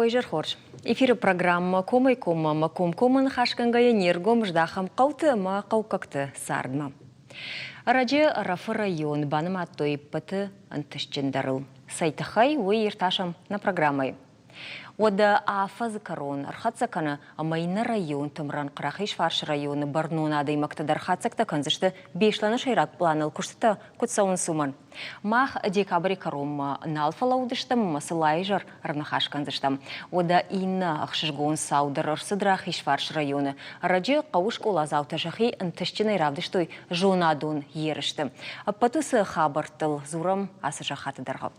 ойжыр хорж. Эфирі программа комай комма ком-комын хашкангая нергом ждахам қауты ма қаукакты сардма. Радже Рафы район баным аттой пыты антышчендарыл. Сайтахай ой ерташам на программай. Ода афаз корон архатсакана амайна район тымран қырахиш фарш районы барнуна даймактадар хатсакта канзышты бешланы шайрак планыл куштыта кутсауын суман. Мах декабрь кором налфалаудыштым масылайжар равнахаш канзыштам. Ода инна ахшишгон саудар арсыдрахиш фарш районы. Раджи қауышк олазаута жахи антышчиной равдыштой жонадун ерішті. Патусы хабартыл зурам асы жахаты дарғап.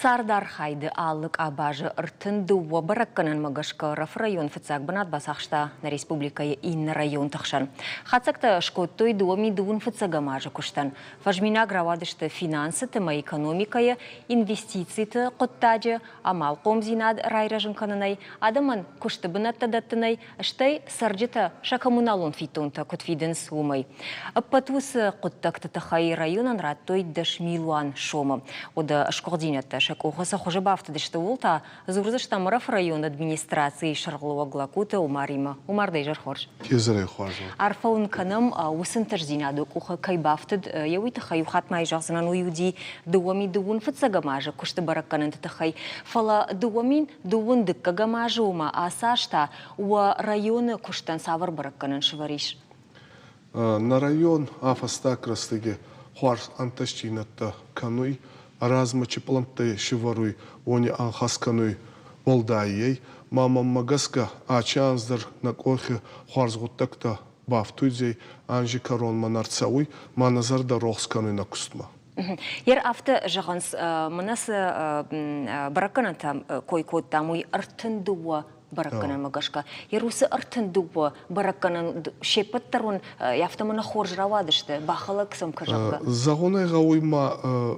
Сардар хайды аллык абажы ыртынды уабаракканын мағашқа Рафы район фыцак бынат басақшта на республикае инна район тақшан. Хацакта шкоттой дуами дуын фыцага мажы күштан. Важмина гравадышты финансы тыма экономикая, инвестицийты қоттаджы, амал комзинад райражын канынай, адамын күшті бынатта даттынай, іштай сарджыта шакамуналун фитунта күтфидін сумай. Патусы қоттакты тахай районан раттой дашмилуан шомы. Ода шкординетта Оғысы қожы бафтыдышты олта, зұрзышта Рафы район администрации шарғылуа глакуты Умарима. Умардай жар хорж. Кезірей хорж. Арфаун канам усын таждинадық уға кай бафтыд, яуиты хай ухатмай жақсынан уюди дуами дуын фыцагамажы, күшті баракканын тахай. Фала дуамин дуын дыккагамажы ума, асашта уа районы күштан савар баракканын шывариш. На район афастак растыге хорж анташчинатта кануй, Аразмачи пламты шиваруй, они анхаскануй волдайей, мама магаска, ачанздыр на кохе хорзгуттакта бафтуйзей, анжи корон манарцауй, маназарда рохскануй на кустма. Ер авто жағанс манасы бараканата койкот тамуй артындуа бараканан магашка. Ер усы артындуа бараканан шепаттарун яфтамана хоржравадышты, бахалак сам кажакка. Загонай гауйма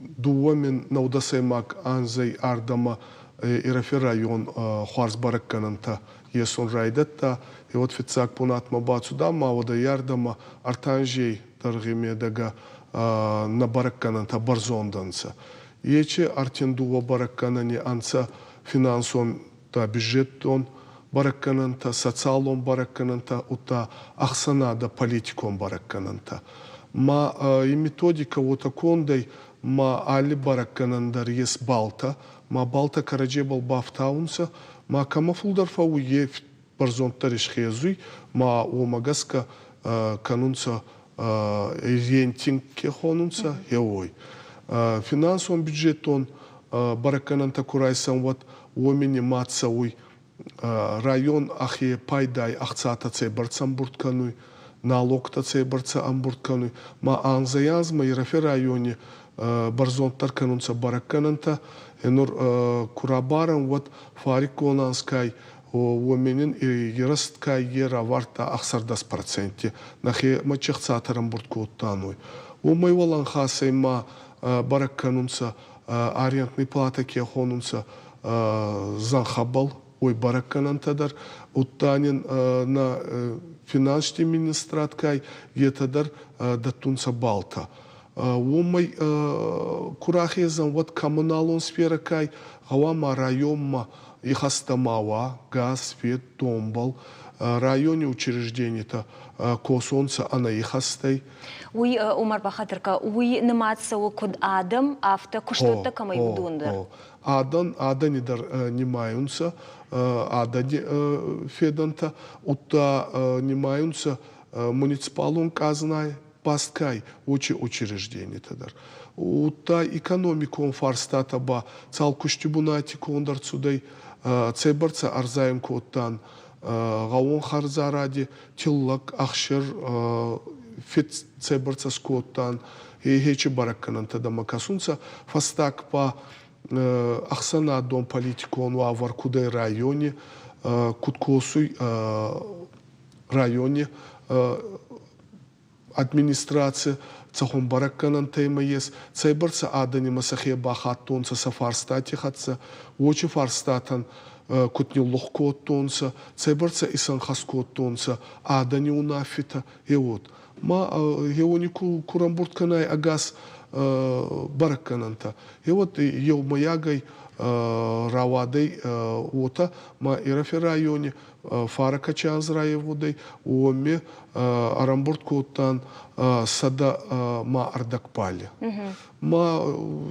дуамен наудасаймак анзай ардама Рафы район хорз бараккананта есон райдатта и вот фицак пунатма бацудама вода ярдама артанжей таргимедага на бараккананта барзонданца. Ече артендуа баракканани анца финансон та бюджеттон бараккананта социалон бараккананта ута ахсанада политикон бараккананта. Ма и методика вот такондой ма али баракканандар ес балта, ма балта караджебал бафтаунса, ма камафулдар фау е барзонтариш хезуй, ма о магаска канунца рентинг кехонунца еой. Финансовый бюджет он бараккананта курайсан вот омени мацауй район ахе пайдай ахцата цей барцам бурткануй, налог-то цей барца амбурткануй, ма анзаязма и Рафы районе барзонтар канунца бараккананта, энур курабаран вот фариконанскай уменин и ерасткай ера варта ахсардас проценте, нахе мачехцатарам бурткоттануй. Умай валан хасай ма баракканунца арендный плата кехонунца занхабал, ой баракканантадар, уттанин на финансовый министраткай етадар датунца балта. Умай курахезан вот коммуналон сфера кай гавама районма и хастамава газ свет томбал районе учреждений-то косонца она и хастай. Уй Умар Бахатырка уй нематься код адам авто куштотта камай будунда. Аданидар немаюнца адани феданта утта немаюнца муниципалон казнай пасткай очи учреждение тадар. Утта экономикон фарстата ба цалкуштибунати кондар цудай цебарца арзаем коттан гавон харзаради тиллак ахшер фит цебарца скоттан хечи бараккананта да макасунца фастак па ахсана дом политикон ва варкудай районе куткосуй районе администрация цахом баракканан тема ес цайбарца адани масахе бахаттонца сафарстати хатса очи фарстатан кутни лохкоттонца цайбарца исан хаскоттонца адани унафита вот ма геонику курамбуртканай агас бараккананта. И вот Евмаягой равадой ота ма Ирафи районе фара качанз райвудой оми Арамбурт коттан сада ма ардакпали. Ма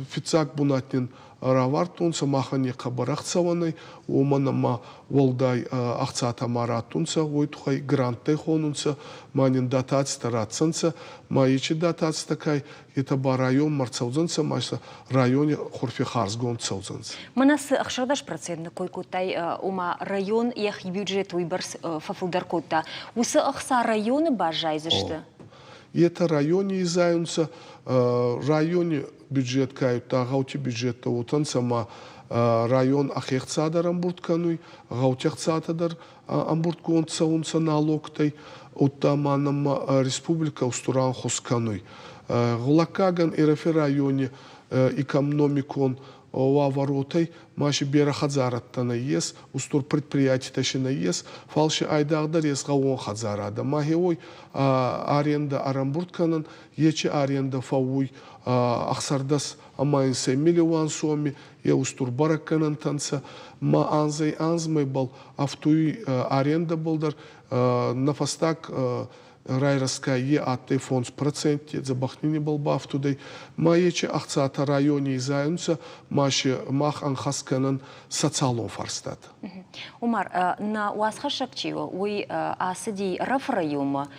фицак бунатнин равартунса махани кабарахцаваной омана ма волдай ахцата маратунса ойтухай гранты хонунса манин датац таратсанса ма ичи датац такай это ба район марцаузанса маша районе хорфи харзгон цаузанса. Манас ахшадаш процентно кой котай ума район ях бюджет уйбарс фафулдар кота. Усы ахса районы бажай зашты. И это районе изаюнса районе бюджет каюта гаути бюджетта утан сама район ахехцадар амбурткануй гаутехцатадар амбуртконца унца налогтай утаманам республика устуран хоскануй гулакаган Ирафи районе экономикон ваворотай маши берахадзараттана ес устур предприятий ташина ес фалши айдагдар ес гавон хадзарада махеой аренда арамбуртканан ечи аренда фауй ахсардас амайнсе миллион соми я устур баракканан танца ма анзай анзмай бал автуй аренда балдар нафастак райраская е атты фонд проценте забахнини балбав тудей маечи ахцата районе изаюнца маши мах анхасканан социалон фарстат. Умар, на уасхашакчио уй асади рафраюма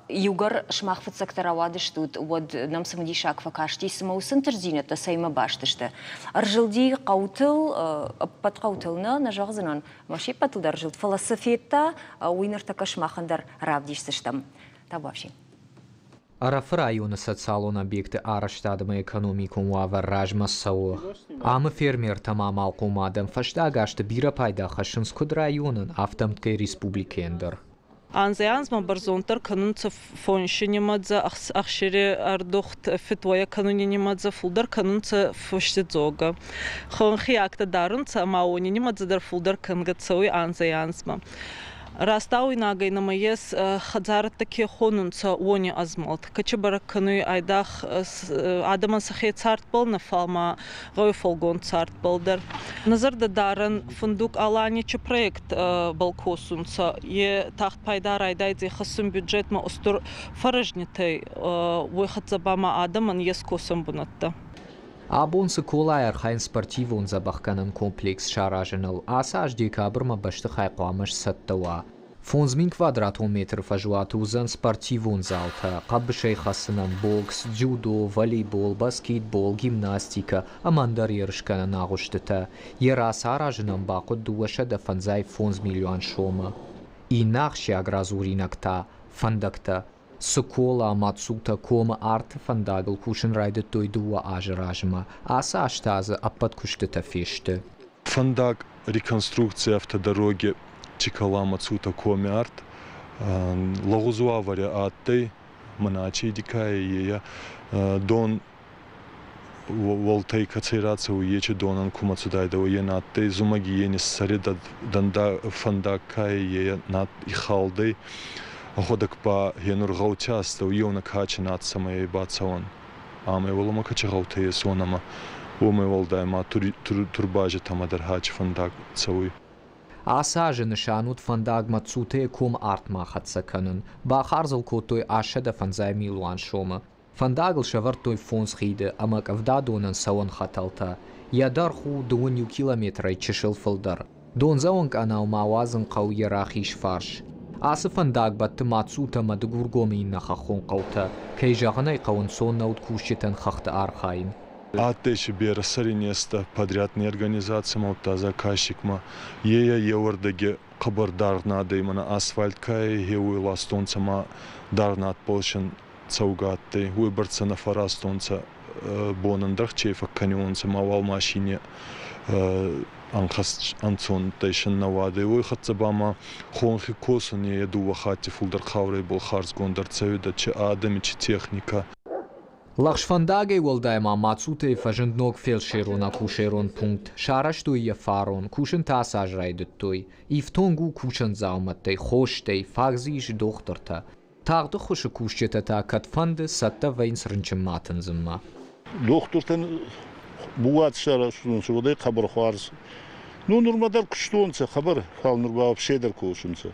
югар шмахфат секторавады штут вот нам самоди шакфа кашти самоусын терзинета сайма баштышты. Аржилди каутыл подкаутылна на жағзынан маши патылдар жилд философиетта уйнартака шмахандар равдишсыштам. Табавши. Араф районы социалон объекты араштадымы экономикум уавар ражмассауы. Амы фермер тамам алқумадым фаштагашты бира пайда хашынскуд районын автомткай республикендер. Анзаянзма барзонтар канунца фоншинемадза ахшире ардохт фитвая канунинемадза фулдар канунца фуштидзога. Хонхи акта дарунца маунинимадза дар фулдар кангацауи анзаянзма. Растауи нагай на маес хадзарат таки хонунца вони азмалт. Качебара кануи айдах адаман сахе царт был на фалма гой фолгон царт балдар. Назар да даран фундук аланичи проект балкосунца. Е тахт пайдар айдайдзи хасун бюджет ма устур фаражнитей выход забама адаман ес косун бунатта. Абонсы колайар хайн спортивон забахканын комплекс шаражыныл асаж декабрма башты хайқуамыш саттауа. Фонзмин квадратон метр фажуатузан спортивон залта, қаббышай хасынан бокс, дзюдо, волейбол, баскетбол, гимнастика, амандар ерышканын ағыштыта. Ера саражынын бақыт дуаша да фанзай фонз миллион шома. И нақши агразуринакта, фандакта, Сокола Мацута кома арт фандагл кушен райдет той дуа ажражма, аса аштаза аппад куштета феште. Фандаг реконструкция автодороги Чикала Мацута коме арт, лагузуа варя аттай, маначи дикая ея, дон волтай кацирация уече донан кумацудайда уена аттай, зумаги енис сарида данда фандаг кая ея над ихалдой, Ходок по генур гаутяста уйона качинат самой бацаон. Аме волома качагаута есонама. Оме волдайма турбажа тамадар хач фандак цауй. Асажы нышанут фандаг мацуте ком артма хатсаканын. Бахарзал котой ашада фанзай милуан шома. Фандагл шавар той фонс хиде, амак авдадонан саон хаталта. Ядар ху 2 километра чешил фалдар. Дон заонг анау мавазан қау ярахиш фарш. Асы фандаг батты мацута мадгургоми нахахон қаута, кей жағынай қауын сонна уткушетен хақты архайын. Атеши бера саринеста подрядный организация маута заказчикма. Ея евардаге қабардар надаймана асфальт кай хеуи ластонца ма дарнат полшен цаугатты. Уйбарца на фарастонца бонандрах чейфа канионца мавал машине анхас анцон тайшын навады. Выход забама хонхи косын я еду вахати фулдар хаврей был харс гондар цавида че адами че техника. Лахшфандаге волдайма мацуте фажендног фелшерона кушерон пункт. Шараштуй я фарон кушен тасаж райдыттуй. И в тонгу кушен зауматтай хоштей фагзиш дохторта. Тағды хушы кушчета та катфанды сатта вейнс рынчым матынзымма. Доктортан буат шара шунчу водай хабар хварс. Ну нормадар куштонца хабар хал нурба обшедер кошунца.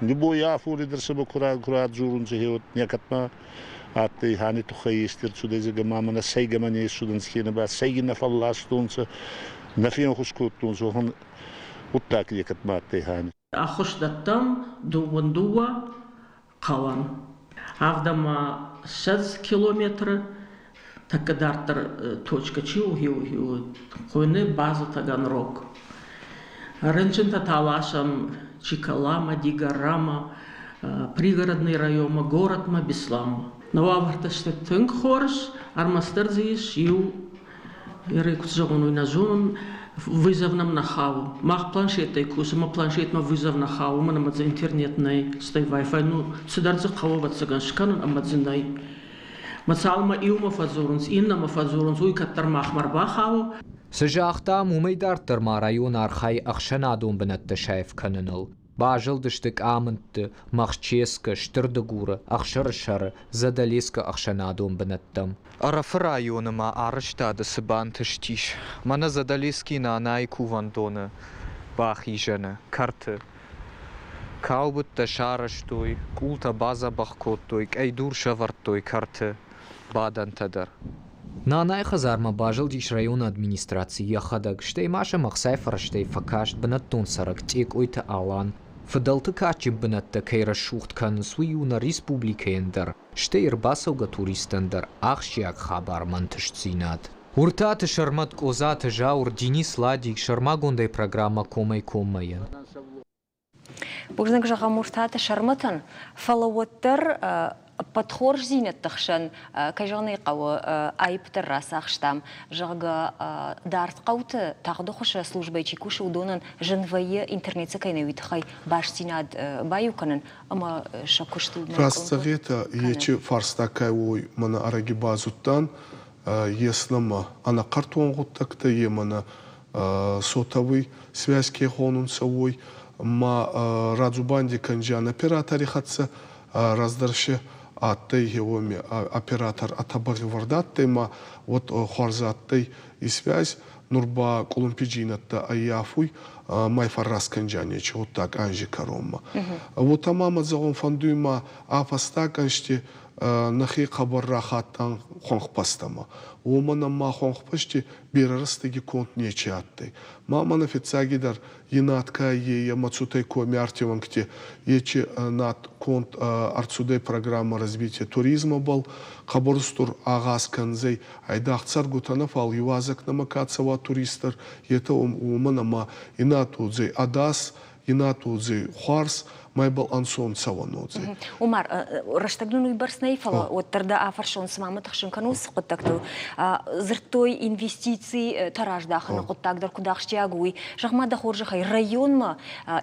Нибо я фуридер себе курат журунца хеот някатма атты хани тухаистер чудезе гамамана сейгамане суденскина ба сейгина фалластонца нафин хускотонца хон уттак якатма атты хани. Ахуш даттам дуа қаван. Авдама 6 километр такадартар точка чиу хиу хойны база Таганрог. Рынчинта талашам Чикалама, Дигарама, пригородный район, город Беслама. Новаварта что тынк хорш, армастерзиш ю ирекузовну назон вызовном нахаву. Мах планшетой кусама планшетно вызов нахаву, мы намадзе интернетной стай Wi-Fi, ну цедарцы хавovat цаганшканан амадзинай. Мацалма иума фазурунс, иннама фазурунс, уйкаттар махмар бахаву. Сжахта мумейдартер ма район архай ахшанадон бенетте шайф каненал. Бажылдыштык амынтты, махческа, штырдыгура, ахшырышары, задалеска ахшанадон бенеттам. Арафы районыма арыштады сыбан тыштиш. Мана задалески на найку вандоны, бахижаны, карты. Каубытта шарыштой, култа база бахкоттой, кайдур шаварттой карты, бадантадар. Нанай хазарма бажылдиш район администрации яхадаг, штей маша махсайфар штей факашт бенеттон сарак тек ойта алан, федалты качим бенетта кейра шухт кан суюна республикендер, штей рбасауга туристендер, ахшиак хабар мантышцинат. Уртаты шармат козаты жаур Денис Ладик шармагондай программа комай-комайын. Бужнак жаға мұртаты шарматын, фалауаттар подхор зинет тахшан кайжаны қауы айыптыр расақштам жағы дарт қауты тағды құшы службай чекуші удонын жынвайы интернетсы кайнауиты қай баш зинад баю канын, ама шакушты... Растағеті ечі фарста кайуой мана араги базуттан еснама ана картуан ғуттақты емана сотовый связке хонунса ой ма радзубанди канжан операторы қатса раздаршы аттай геоми оператор атабағы вардаттай ма вот хорзаттай и связь нурба колумпиджинатта аяфуй майфар расканджанечи вот так анжи карома. Вот амама загон фандуйма афастаканшти нахи қабарра хаттан қоңқпастама. Омана ма қоңқпашти берарыстыги конт нече аттай. Мамана фицагидар енатка ея мацутай коми артеванкте ече нат конт арцудай программа развития туризма был. Қабарыстур ағас канзай айдақцар гутанов ал юазак намакацава туристар. Ета омана ма инатудзай адас, инатудзай хуарс, майбал ансон саванодзай. Умар, раштагнуну барснай фала, оттарда афаршон самама тахшын канус қоттакту. Зыртой инвестиции тараждахына қоттагдар кудахштиагуй. Жағмада хоржахай район ма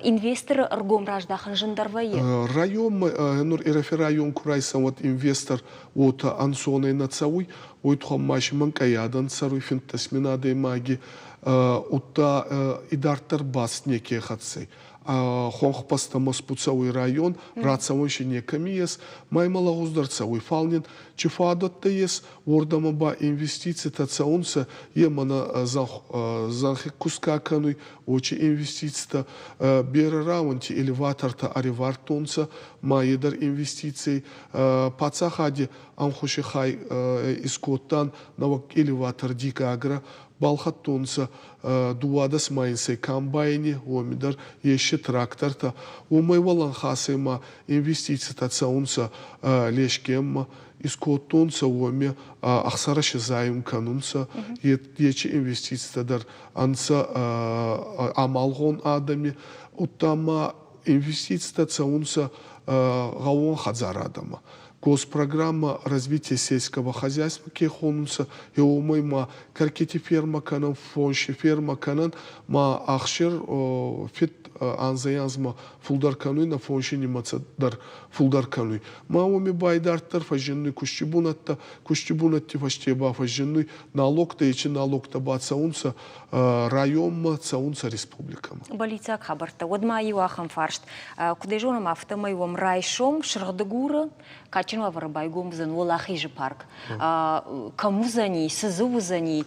инвестор аргом раждахын жындарвайы? Район ма, нур ирафи район курайсан вот инвестор вот ансоной нацауй, ойтхам маши манкаядан царуй финтасминадай маги, утта идарттар бас неке хатсай. Хонхпаста маспуцауй район, рацауйши некамиес, маймалагуздарцауй фалнин, чифадотта ес, ордама ба инвестиции тацаунса, емана занхи кускакануй, очи инвестиции бера раунти элеваторта аривартонса, маедар инвестиции, пацахади амхуши хай искоттан, навак элеватор дика агра, балхаттонса дуадас майнсей комбайни, омидар еши тракторта, умайвалан хасема инвестиции тацаунса лешкемма, искоттонса оми ахсараши займ канунса, ечи инвестиции тадар анса амалгон адами, уттама инвестиции тацаунса гавон хазар адама. Госпрограмма развития сельского хозяйства кехонуса и умыма каркети ферма канан, фонши ферма канан, ма ахшир фит анзаянзма фулдаркануй на фоншини мацадар фулдаркануй. Мауми байдартар фажинный кущибунатти фаштеба фажинный налог-то ечи налог-то бацаунца районма цаунца республикам. Балицак хабарта. Одма юахам фаршт. Кудежонам автомайвом райшом шрхдагура качинва варабайгом занула хижи парк. Кому за ней, сызу за ней,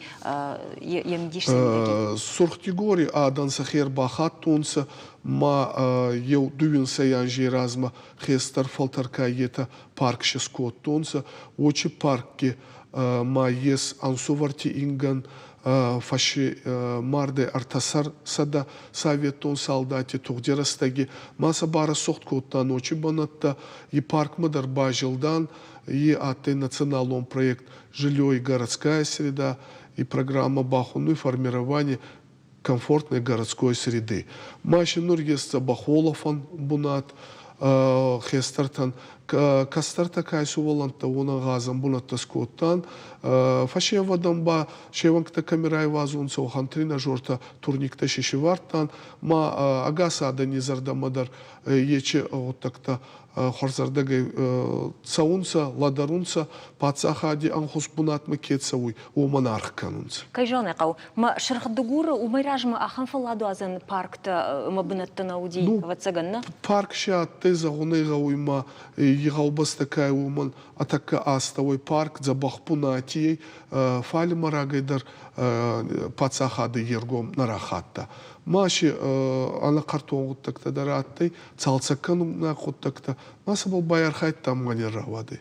Сурхтигори адан сахер бахат тунца ма ел дувинса янжи разма хестар фалтарка ета парк шескот тунца очи парки ма ес ансуварти инган фаши марде артасар сада советон солдати тугдерастаги маса бара сохткоттан очи банатта и парк мадар бажилдан и атты националом проект «Жилье и городская среда» и программа Бахуну и формирование комфортной городской среды. Маши нургеста Бахолофан бунат хестартан кастарта кайсу воланта уна газам бунат таскоттан фашевадан ба шеванкта камерай вазунца ухантрина жорта турникта шишевартан ма агаса да низарда мадар ече вот так-то хорзардагай цаунца ладарунца пацахади анхус бунат макетсауй у монарх канунца. Кайжоне кау ма шрхдагура умайражма ахан фаладу азан паркта мабнатта науди вацаганна. Парк ша теза гунейгауй ма егаубас такая уман атака астовой парк за бахпунатией фали марагайдар пацахады ергом нарахатта. Маши ана картонгут такта дараттай цалцаккан на хоттакта маса бол баярхайт там ганерравады.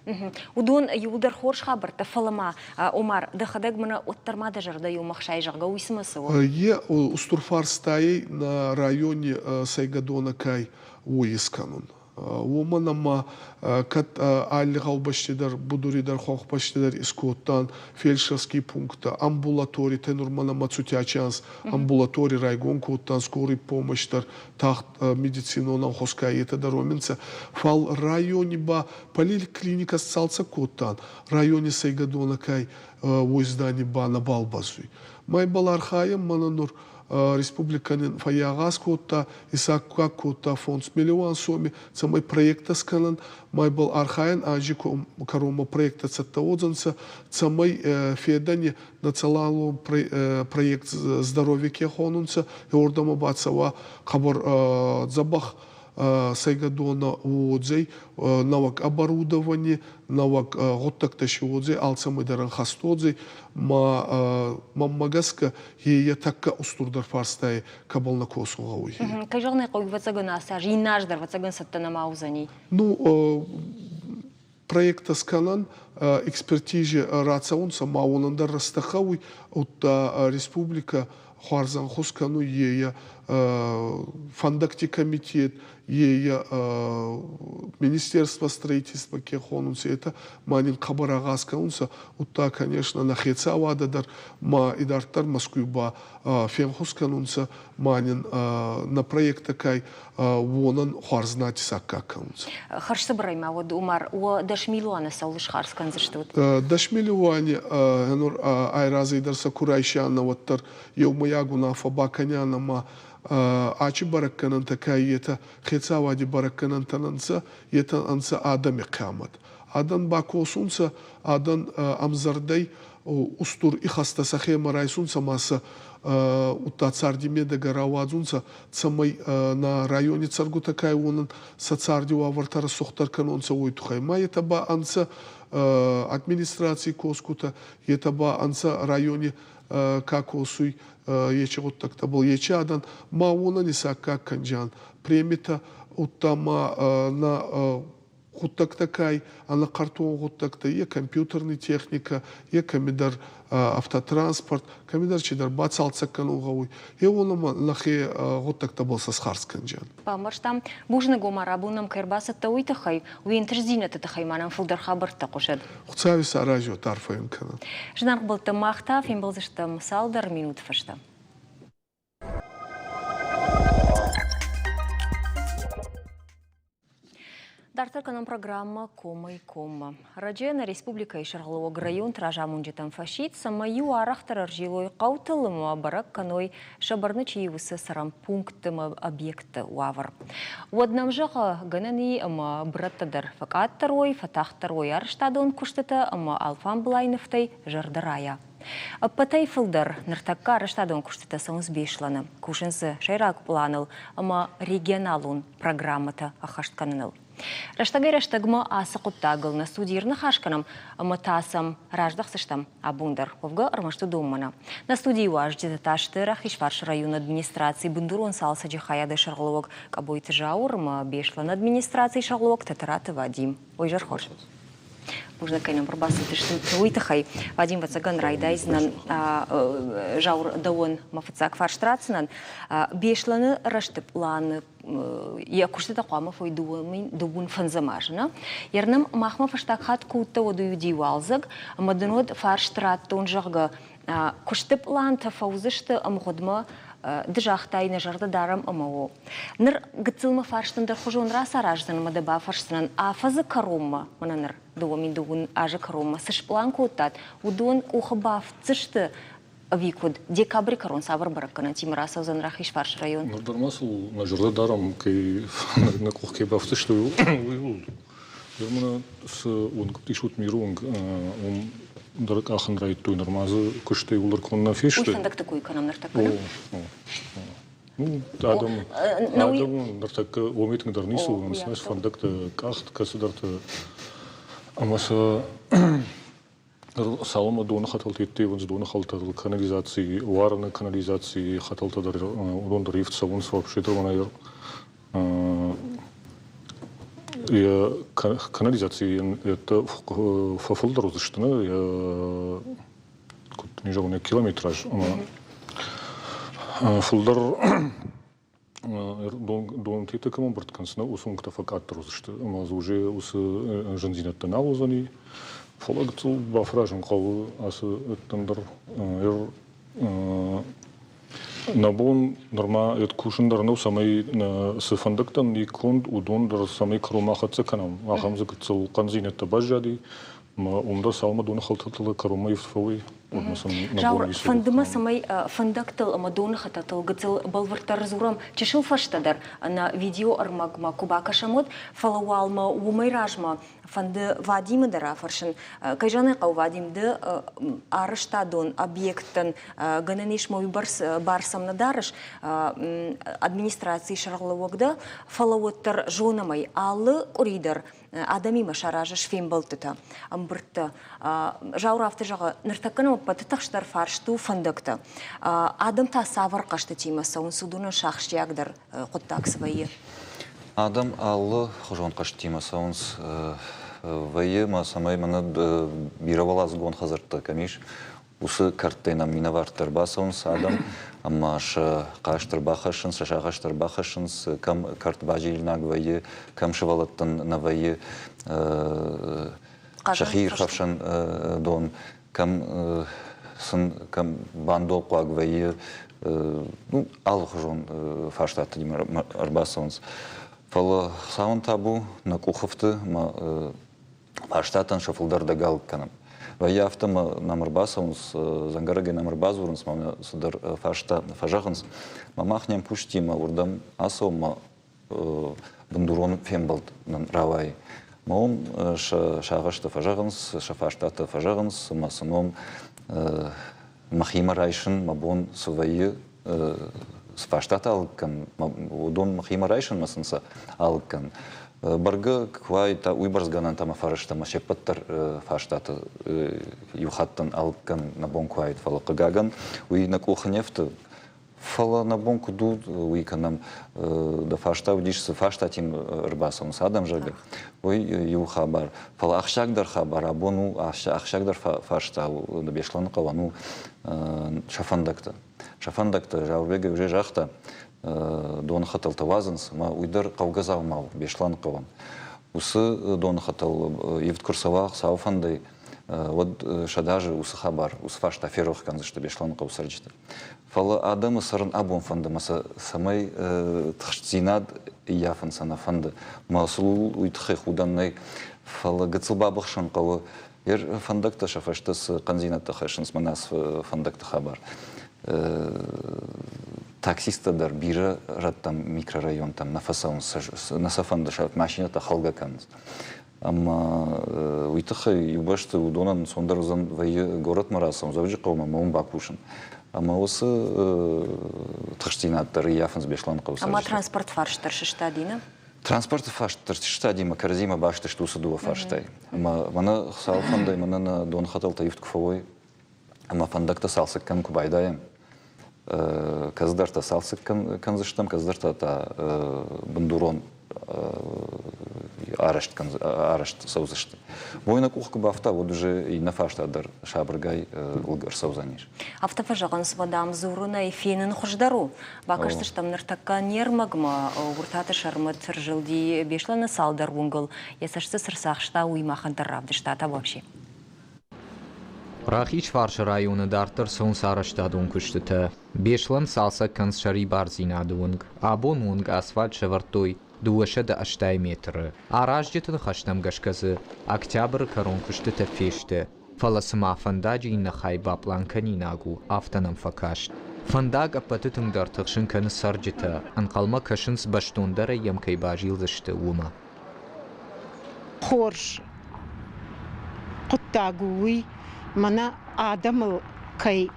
Удон юдар хорш хабарта фалама Омар дахадагмана оттармада жарда юмахшай жарга уисмасо. Е устурфарстаи на районе Сайгадона кай уисканун. Уманама кат аллигаубаштидар будуридар хохбаштидар искоттан фельдшерский пункт амбулаторий тенурмана мацутячанс амбулаторий райгон коттан скорый помощьтар тахт медицинонан хоскаета дароминца фал районе ба поликлиника салца коттан районе Сайгадона кай уиздани ба на балбазуй майбал архаем мананур республиканин фаягас котта исакка котта фонд миллион соми самой проекта сканан майбал архаен анжи карома проекта цаттаодзанца самой федани националу проект здоровья кехонунца и ордама бацава хабар забах Сайгадона уодзей навак оборудование навак готтакташи уодзей алцамы даран хастодзей маммагаска ее такка устурдар фарстай кабална косуга уй. Кайжоне кой вацаган асаж инаждар вацаган саттана маузани. Ну проекта сканан экспертиже рацаунса маунандар растахауй от республика Хуарзан хускану ее фандакти комитет ее министерство строительства кехонунса это манин кабарагаскаунса утта конечно нахеца вададар ма идартар маскуйба фен хусканунса манин на проект такай вонан Хуарзнати саккакаунса. Харшса брайма вот Умар о дашмилуана саулыш харскан заштут. Дашмилуане айразы идарса курайшана ваттар еумаягуна фабаканяна ма ачи баракканан такая ета хецавади баракканан тананца ета анца адам иқамат адан бакосунца адан амзардай устур и хастасахе марайсунца маса утта цардимеда гаравадзунца цамай на районе царгу такая онан сацардиу авартара сохтар канонца уйтухай ма ета ба анца администрации коскута ета ба анца районе какосуй ече вот так-то был ечадан мауна не сака канджан премита уттама на хуттак такай а на картон хуттак-то е компьютерная техника е комидар автотранспорт комидар чидар бацалца канугауй е он нахе хуттак-то был сасхарс канджан Памарштам бужна гомара бунам кербаса тауитахай уинтерзина татахай манам фулдар хабар тaqoshad. Хуцави саражо тарфаем канан. Жнар был тамахта фин был заштам салдар минут фашта. Дартырканын программа «Комай кома». Раджена Республика Ишарлог район тражамунжетан фашит самаю арахтарар жилой қаутылымы барак каной шабарны чиевысы сарам пунктымы объекты уавар. Уаднам жағы гынаны ама браттадар факаттарой, фатахтарой арштадон куштыта ама алфан блайнывтай жырдырая. Аппатай фылдар ныртакка арштадон куштыта соңыз бешланы. Кушынсы шайрак планыл ама регионалун программата ахаштканыныл. Раштагай раштагма асы құттағыл на студирны хашканым, аматасам раждақсыштам абундар. Повга армашты думмана. На студии уаждеті ташты Рахишварш район администрации Бундурон салса жихаяды шарлог кабойты жаурма бешлан администрации шарлог татараты Вадим. Ой, жар хош. Можно кайнам пробасы тышты уйтахай. Вадим вацаган райдайзнан жаур дауын мафыцак фарштрацынан бешланы раштып ланы я куштыта қуама фой дубун фанзамажына. Ернам махма фаштак хат кутта одую дивалзаг, мадынод фарштраттон жағы куштып лан тафаузышты амғодма дыжақтай нажарды дарам амау. Ныр гыцылма фарштындар хужон раса раждан мадыба фарштынан афазы карумма, мананыр дуамин дугун ажы карумма, сышплан кутат, удон ухабав цышты викуд декабрь корон сабыр баракана Тимираса узан Рахишварш район. Нордормасыл нажырды дарам кей на кухке бафты что уйул. Ермана с унг тишут мирунг дарак ахан райт той нормазы кушты улар конна фишты. Уйфандак такой канам нартакана. Ну адам нартак омитинг дарнису он снес фандак кахт касударта амаса салома дона хаталтетте вон дона халтал канализации варна канализации хаталтадар урон рифт савунс вообще торманайр я канализации это фафолдар узыштына я нижегоне километраж фулдар дон тете кому барткансна усунгта факаттар узышты амаз уже ус жензинаттан алузани Фологцу бафражен кавы асы өттендер набон норма эт кушендар ну самый сыфандыктан иконд удондар самый крумахатсы канам ахамзы кыцыл канзинетта бажади ма умда салма дон халтатылы карума ифтфавы жаур фандыма самай фандактыл ама дон хататыл гыцыл балвартар зурам чешил фаштадар на видео армагма кубака шамот фалауалма умайражма фанды Вадимы дара фаршын кайжаны қау Вадимды арыштадон объекттен гынанеш мой барсамна дарыш администрации шарғылуығды фалауаттар жонамай алы уридер адамима шаражыш фем болтыта амбыртты жаур авты жағы ныртакканы оппатытақштар фаршту фандыкты адам та савар қашты тимаса он судуны шақшягдар құттақ свайы Адам аллы хожон каштима саунс вайы ма самай мана бировалаз гон хазыртты камиш усы карттайна минавартыр басаунс адам amma каштыр бахашын шаша каштыр бахашын кам карт бажил нагвайы кам шывалаттан навайы шахир хавшан дон кам сын кам бандо квагвайы ну ал хожон фаштат димар арбасаунс Фала саун табу на куховты ма фаштатан шафулдарда галканам. Вая автома намарбасаунс зангараге намарбазурунс ма судар фашта фажаханс мамахням пуштима урдам асо ма бундурон фембалт равай. Маум шагашта фажаханс шафаштата фажаханс ма саном махима райшин мабон сувайы Сфаштат алкан, удон махима райшан масынса алкан. Барга квай та уйбарсганан тама фарышта машепаттар фаштата юхаттан алкан на бон квайт фала кагаган. Уй на кухнефта фала на бон куду уйканам да фашта удишсы фаштатим рбасом садам жага. Уй ю хабар. Фала ахшагдар хабар, абону ахшагдар фашта да бешлан кавану шафандакта. Шафандакта жаубеге уже жахта дон хатал тавазанс ма уйдар кавгазав мау бешлан каван. Усы дон хатал ивт курсавах сауфандай Вот шадажи усыха бар, усфаш таферох канзышты бешлан каусарджиты. Фалы адамы сырын абон фанды, маса самай тхштзинад яфын сана фанды. Масул уйтхы худаннай фалы гыцылбабық шанқалы. Ер фандакта шафаштыс канзинатта хашынс манас фандакта хабар. Таксистадар бира раттам микрорайон там нафасаун насафанда шафт машината халга канз. Ама уйтыхы юбашты удонан сондарызан вайы город марасам завжди қаума маун бакушын. Ама осы тхштинаттары яфынс бешлан қаусар. Ама транспорт фарштар шыштадина? Транспорт фарштар шыштадима карзима башты штусы дуа фарштай. Ама мана салфандай мана на дон хатал таифт кфовой. Ама фандакта салсык кан кубайдаем. Каздарта салсык канзыштам, каздарта та бандурон арешт саузышты. Бойна кухка бафта, вот уже и на фаштадар шабргай лгар саузаниш. Автофажаган свадам зурuna и фенин хуждару. Бакашты штам нартака нермагма, уртаты шармат ржилди бешлана салдар унгл. Ясашты сырсахшта уймахан тарравды штата вообще. Рахич фарш районы дартыр сон сарыштадун күштіті. Бешлан салса канцшари барзинадуынг. Абон унг асфальт шевартой. Дуаша да аштай метры. Араждетін хаштам гашказы. Октябрь корон күштіті фешті. Фаласыма фандаджи на хайба планкани нагу. Автонам факашт. Фандаг апатытың дартықшын каны сарджиты. Анқалма кашынс баштондары емкай бажилзышты ума. Хорш. Құттагуи. Мана адамыл кай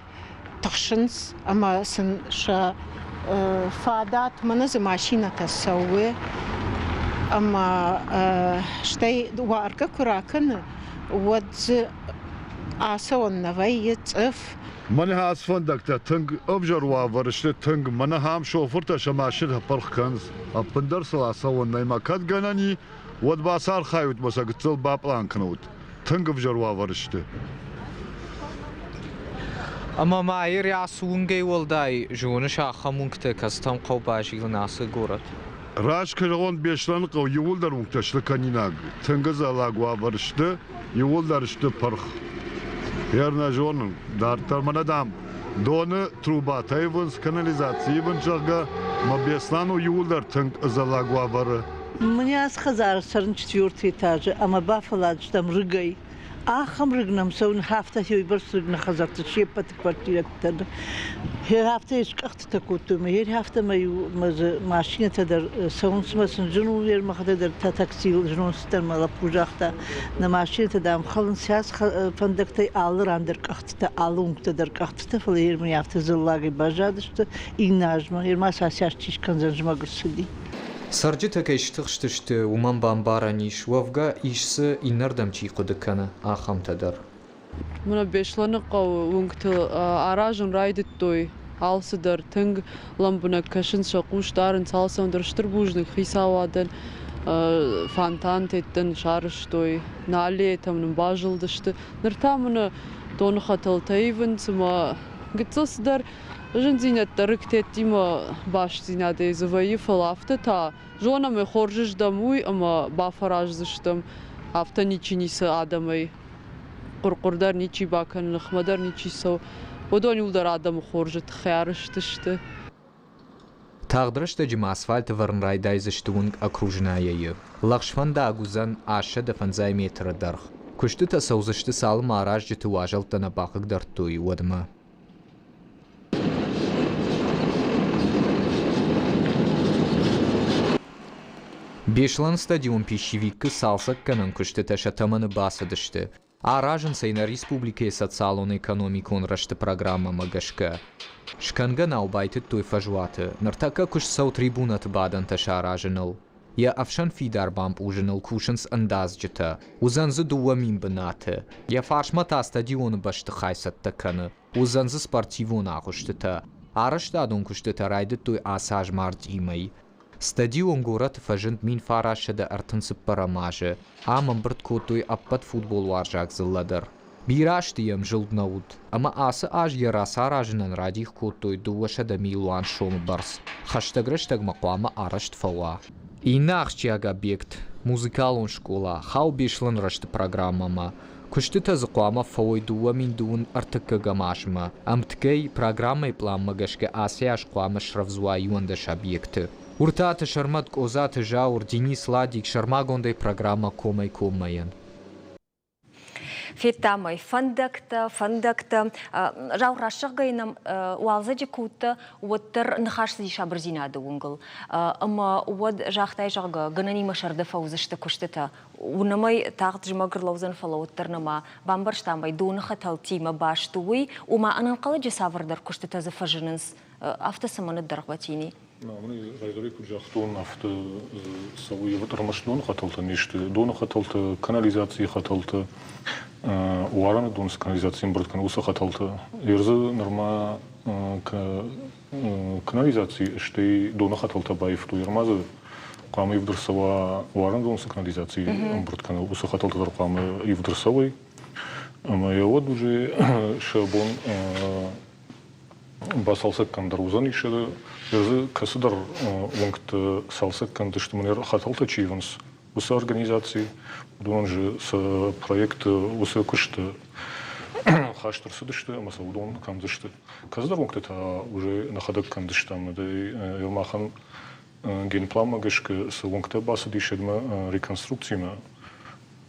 тахшынс, ама сын ша фадат, мана за машината сауэ, ама штай варка кураканы, вот аса он навай цъф. Мана хас фандакта тънг обжарва върште тънг, мана хам шофърта шамашит парх канз, а пъндър са аса он найма кат ганани, вот басар хайут масак цъл баплан канут, тънг обжарва върште. Ама маир ясунгей волдай жуны шаха мункте кастам қаубажил насы город. Раш кыргон бешлан қау юлдар мункташлы канинаг. Тынгыз алагуа варшты, юлдар шты парх. Ярна жонын дартар манадам. Доны труба тайвынс канализации вынчага, ма беслану юлдар тынг алагуа вары. Мне сказали, что на 4-й этаже, а мы бафалад, что там рыгай. Ахам рыгнам, сон хафта хей барс рыгна хазарта, шепат квартира тада. Хер хафта иш кахта такуту, хер хафта мою машина тада сон смасын жну вер махада та такси жну стан мала пужахта на машина тада ам халын сяс фандактай алыр андер кахта алунг тада кахта фал хер ми хафта зыллаги бажады что игнажма хер маса сяс чишкан занжма гусуди. Сарджита кайштыгштышты уман бамбараниш вавга ишсы иннардамчи қудыканы ахам тадар. Мына бешланы қау унгты аражын райды той алсыдар тынг ламбына кашын шақуштарын салсандырыштыр бужны хисавадан фонтан теттен шарыш той нале тамның бажылдышты. Ныртамыны доны хатал тайвын сыма гыцысыдар Жінзинетті ріктеттімі баш зинады зывайы фалафты та жонамы хоржыждам уй, ама бафаражзыштым афта ничинисі адамай. Құрқұрдар ничи бакан, нахмадар ничи сау. Одан юлдар адамы хоржыт хярыштышты. Тағдырышты жым асфальты варн райдайзыштуын окружнайы. Лақшфанда агузан аша дефанзай метры дарх. Күшті та саузышты салым араж жыты уажалтана бақық дартуй уадыма. Бешлан стадион пищевикы салсак канан күшті тәшатаманы басыдышты. Аражын сайна республикай социалон экономикон рашты программа магашка. Шканга наубайты той фажуаты, нартака күш сау трибунат бадан таша аражыныл. Я афшан фидар бамп ужыныл кушынс андазжыта, узанзы дуа мимбынаты. Я фаршмата стадион башты хайсатта каны, узанзы спортивон ағыштыта. Араштадон күшті тарайды той асаж мард имай. Стадион город фажент мин фарашыда артынсып парамажы, амын бірт көтой аппат футбол варжак зылладыр. Бираштыем жылднауд, ама асы аж ярасар ажынан радих көтой дуашада милуан шомы барс. Хаштагрыштаг мақуама арашт фауа. Инақчиага бект, музыкалон школа, хау бешлан рашты программама. Куштыта зықуама фауйдуа min дун артыккыга машма. Амткей программай планмагашка асяш қуама шравзуа юандаш объекты. Уртаты шармат козаты жаур Денис Ладик шармагондай программа комай-комайын. Феттамай фандакта жаурашық гайнам уалза жекутты уаттыр нахашсы шабыр зинады уңгыл. Ама уад жақтай жағы гынани машарды фаузышты күштіті. Унамай тағыт жымағырлаузан фалауыттырнама бамбарштамай доны хатал тима баштуй, ума ананқалы жесавырдар күштіті зыфажыныз автосаманы дарғбатини. Мені райдары күржақтуын авто сауы еватырмаш доны хаталты нешті. Доны хаталты, канализации хаталты, уараны донсы канализациян бұрытканы усы хаталты. Ерзі норма канализации ішті доны хаталты байыфту. Ермазы қамы евдырсава уараны донсы канализации бұрытканы усы хаталтыдар қамы евдырсавай. Я вот уже шабон басалсак кандар узан ишеді. Ерзі кәсідар оңқты салсак канды штымынер хаталты чиванс. Усы организации, удон же с проекта усы күшті хаштырсы дышты, амаса удон кандышты. Кәсідар оңқты уже нахадак кандыштамы. Елмахан генплама гешкі с оңқты басы дейшедімі реконструкцияны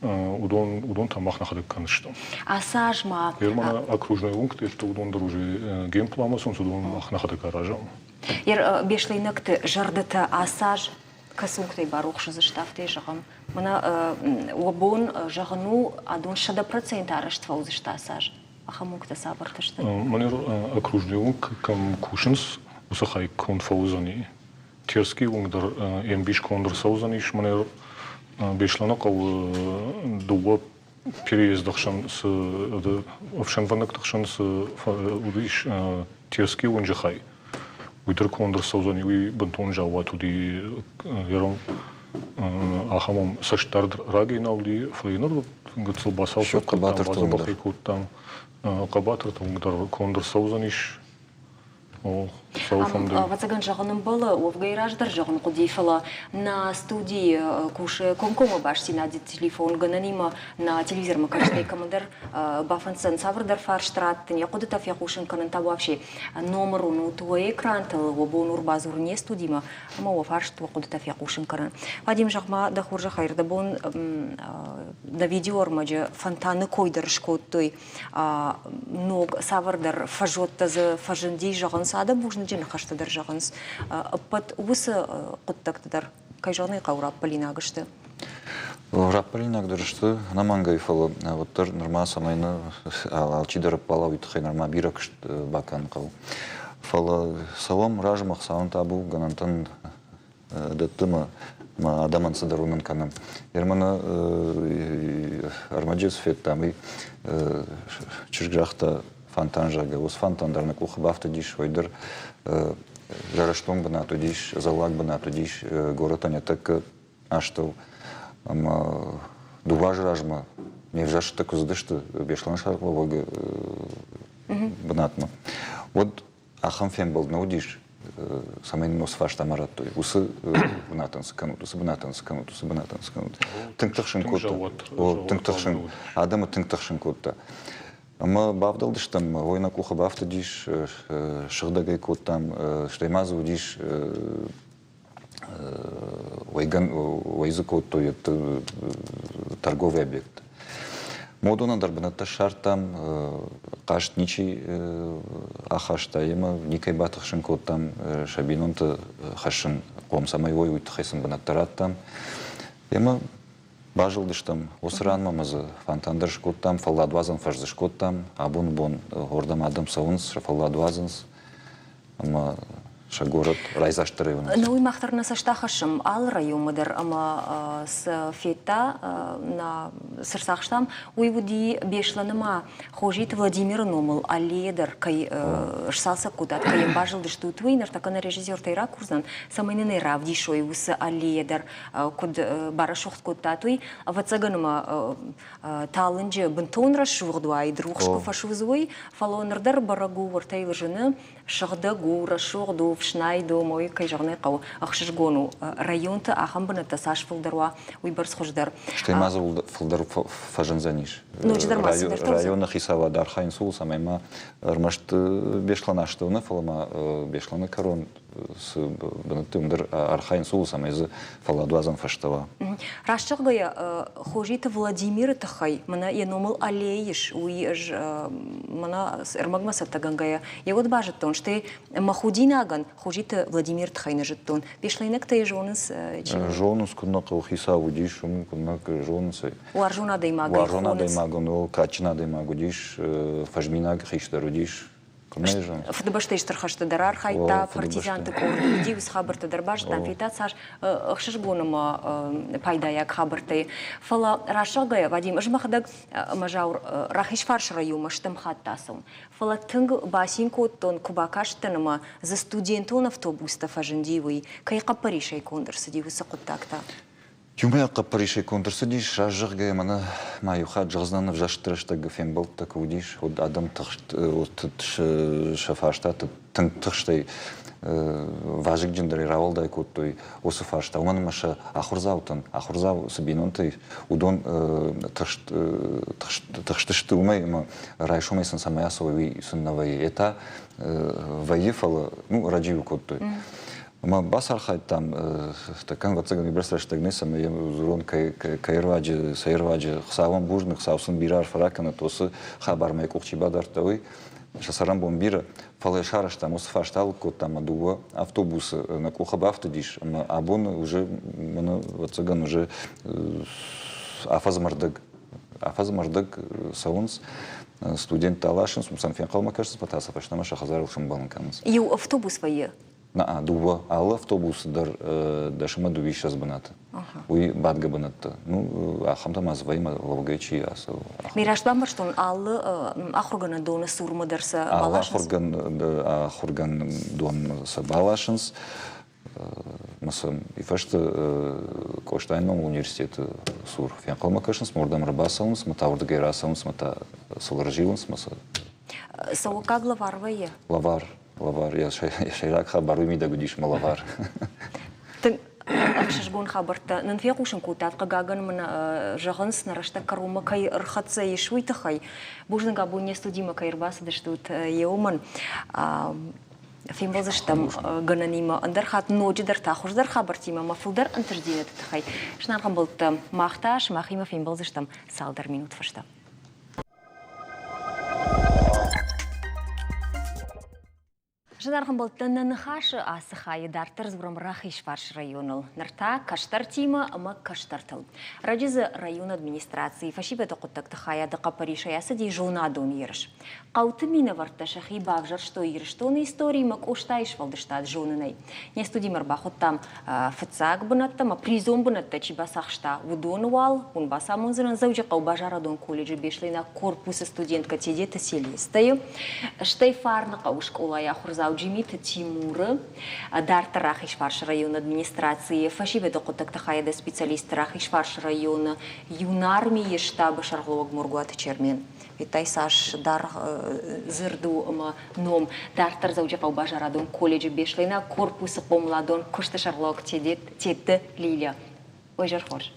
удон тамах нахадак кандыштам. Асажма. Ермана окружный оңқты, это удондар уже генплама, сонс удон нахадак аражам. Ер бешлейнікті жардыты асаж кәсіңктай бар оқшы зыштафты жағым. Мұна обон жағыну адон 60% арышты фаузышты асаж. Аха мұңкті сабыртышты. Манер окружный оңқ кам кушынс усахай кон фаузани. Терский оңдар ембиш кондар саузаниш. Манер бешланок ал дуа переездақшан с овшан ваннактақшан с удиш терский оңжахай. Уйдер кондыр саузани уй бантон жауа туди яром ахамам саштар рагиналди флейнер гыцыл басал қабатыр там қабатыр туңдар кондыр саузаниш Вацаган жағының балы, овгайраждар жағын құдейфала на студии кушы комкома башти на телефон гананима на телевизор макарштай командар бафансан саврдар фарштраттын я құдытаф я кушын кананта вообще номеру ну твой экран тыл обон урбазур не студима ама о фаршту құдытаф я кушын каран. Вадим жағма да хуржа хайрда бон на видеор маджа фонтаны койдар шкоттой ног саврдар фажоттазы фажынди жағын сада бужны жен хаштадар жағыныз. Аппат уысы құттақтыдар. Кай жағыны қаурап полинагышты? Рапполинак дұрышты. Намангай фалы. Оттар норма самайны алчидарып бала үйтіқай норма биракышт бакан қау. Фалы салам ражымақ сауын табу ганантын даттымы адаман сыдарумен канам. Ерманы армаджес феттамы чүргжақта фонтан жағы. Осы фонтандарны кухыбафты дейш ойдыр. Жараштон бына tudíš, залак бына tudíš, город они так аштыл. Ама дуваж ражма, не вжаш так уздышты, бешлан шарвовага бынатма. Вот ахам фен был наудиш, самый нос фаш тамараттой. Усы бынатын сканут, усы бынатын сканут, усы бынатын сканут. Тыңтықшын котта. Тыңтықшын. Адамы тыңтықшын котта. Ама бавдалдыш там, война куха бавта диш, шыхдагай кот там, штаймазу диш, вайзы кот, то это торговый объект. Модуна дарбаната шар там, кашт ничи ахашта, ема никай батахшин кот там, шабинонта хашин, ком самай вой уйтахайсын банаттарат там, ема бажылдыш там, осыран мамазы, фонтандар шкот там, фалладвазан фажзы шкот там, абун-бун, гордам адам саунс, фалладвазанс, ама город райзаштыры у нас. Ну и махтарна саштахашым ал райомыдыр, ама с фета на сырсахштам уйвуди бешланыма хожит Владимир Номыл, аледер, кай шсалса кудат, кай бажылдыш тут вейнер, так на режиссер тайра курзан, самайнын равди шой ус аледер, куд барашохт куд татуй, вацаганыма талынжы бынтон рашуғдуай, друғшку фашузуй, фалонырдар барагу вартайлы жыны, шағда гура шоғду фшнай до мой кайжарный қау ақшыжгону районты ахам быныты саш фылдырва уйбарс хождар. Что имаза фылдыр фажензаниш. Районны хисава дархайн сул самайма рмашт бешланаштыны фалама бешланы корон с бынытымдыр архайн сул самайзы фаладуазан фаштава. Рашчыгая хожиты Владимир тахай мына еномыл алеиш уйж мына эрмагмаса тагангая. Я вот бажеттон, что махудинаган хожиты Владимир тахай нажеттон. Бешлайнак ты жонус. Жонус кунак хисаву диш, кунак жонус. Уаржуна даймага. Уаржуна даймага, но качна даймагу диш, фажминаг хиштару диш. Фдбаштеш тархашты дарар хайта партизанты корды дивс хабарты дарбаш там фитат саш хшышгоныма пайдаяк хабарты фала рашагая Вадим жмахдаг мажаур рахиш фарш райома штам хаттасым фала тынг басин коттон кубакаштыныма за студентон автобуста фажендивый кайка паришай кондырсы дивсы контакта. Юмая капаришей контрсудиш, шажырга мана маюха джазнанов жаштырыштагы фембал так удиш, от адам тахт от шафашта тахштай важик джендери равалдай коттой осуфашта. Уман маша ахурзаутан, ахурзау сабинонтай удон тахштышты умай ма райшумай сан самаясовый суннавай это ваифала ну радживу коттой. Ма басархайт там такан вацаган вибрасраштагны самая зурон кайрваджи сайрваджи хсаван бужны хсавсын бирар фаракана тосы хабармай кухчибадартавый шасарам бомбира фалай шараштам усфаштал кот там адува автобус на кухабавты диш абон уже мана вацаган уже афазмардак саунс студент талашин сумсан фен калма кажется потаса паштама шахазарыл шамбаланкамыз. И автобус вое. На дува ал автобус дашма дуви сейчас баната. Уй бадга баната. Ну ахамта мазвайма лавгачи асо. Мираштам что ал ахургана дона сурма дарса балашинс. Ахурган дон сабалашинс. Масам и фашта Коштайном университет сур. Фянкалма кашинс мордам рабасаунс, матаурда гейрасаунс, мата соларжилунс маса. Саука главар вое. Лавар, я шайрак хабару мида гудиш малавар. Ты шашгон хабарта, нанфе кушен кутат кагаган мана жаганс нарашта карума кай рхатса ешуита хай. Бужны габу не студима кай рбаса даштут еоман. Фимбал заштам гананима андархат ноджи дарта хуждар хабартима мафулдар антардинет хай. Шнархам болта махташ махима фимбал заштам салдар минут фашта. Жанархан болтанна нахашы асыхайы дартыр збрам рахиш фарш районыл. Нарта каштар тима ама каштартыл. Раджизы район администрации фашибета құттақты хаяды қапаришаясы дей жолнадон еріш. Қауты мина варта шахи бавжар что еріштоны истории мак оштайш валдыштад жонынай. Не студимар бахоттам фыцак бынатта, ма призом бынатта чибасахшта удон вал, он баса мунзырын заужа қаубажарадон колледжі бешлейна корпусы студентка тедеті селестайы. Штай фарны қауышк олая хурзау Джимита Тимура, Дарта Рахишварш район администрации, фашибеда Котакта Хаяда специалист Рахишварш района, юнармии штаба Шарловок Мургуат Чермен. Витай Саш дар зырду ном Дартар заужакау бажарадон колледжи бешлейна корпусы помладон кушта Шарловок тетті Лилия. Ой жархош.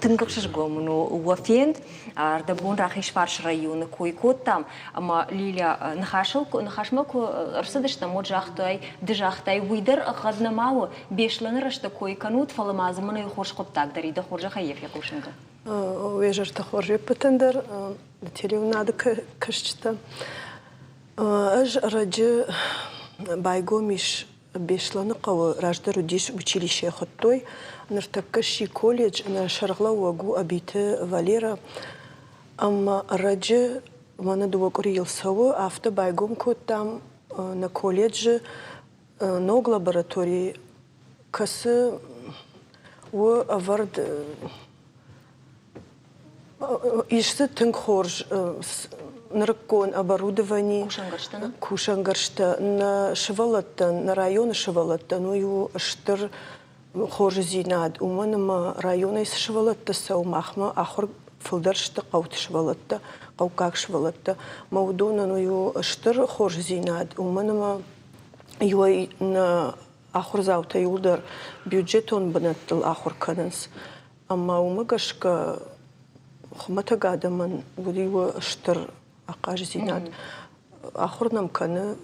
Тынгак шашгомну уафент, ардабун Рахишварш района койкот там, ама Лилия нахашмак арсадышта моджахтай дежахтай уйдер гаднамау бешланы рашта койканут фаламазманы хорш коптак дарида хоржа хаев якушнга. Уежарта хоржа патендер телевнада кашчта. Аж раджи байгомиш бешланы қауы раждар удиш училище хоттой, нартаккаши колледж на шаргла уагу абиты Валера, ама раджи мана дуакурил саву, авто байгом кот там на колледже ног лаборатории касы у авард ишты тынг хорж наркон оборудование кушангаршта на шевалатта на район шевалатта ну ю штыр хоржинад уманама районы шевалатта саумахма ахур филдаршта qaut шевалатта qaukak шевалатта маудона ну ю штыр хоржинад уманама يوي ن آخر زاوتا يودر بيوجيتون بنت الآخر كننس أما ومقش ك خمتا قاعدة من ودي واشتر أقاج زينات آخر نمكن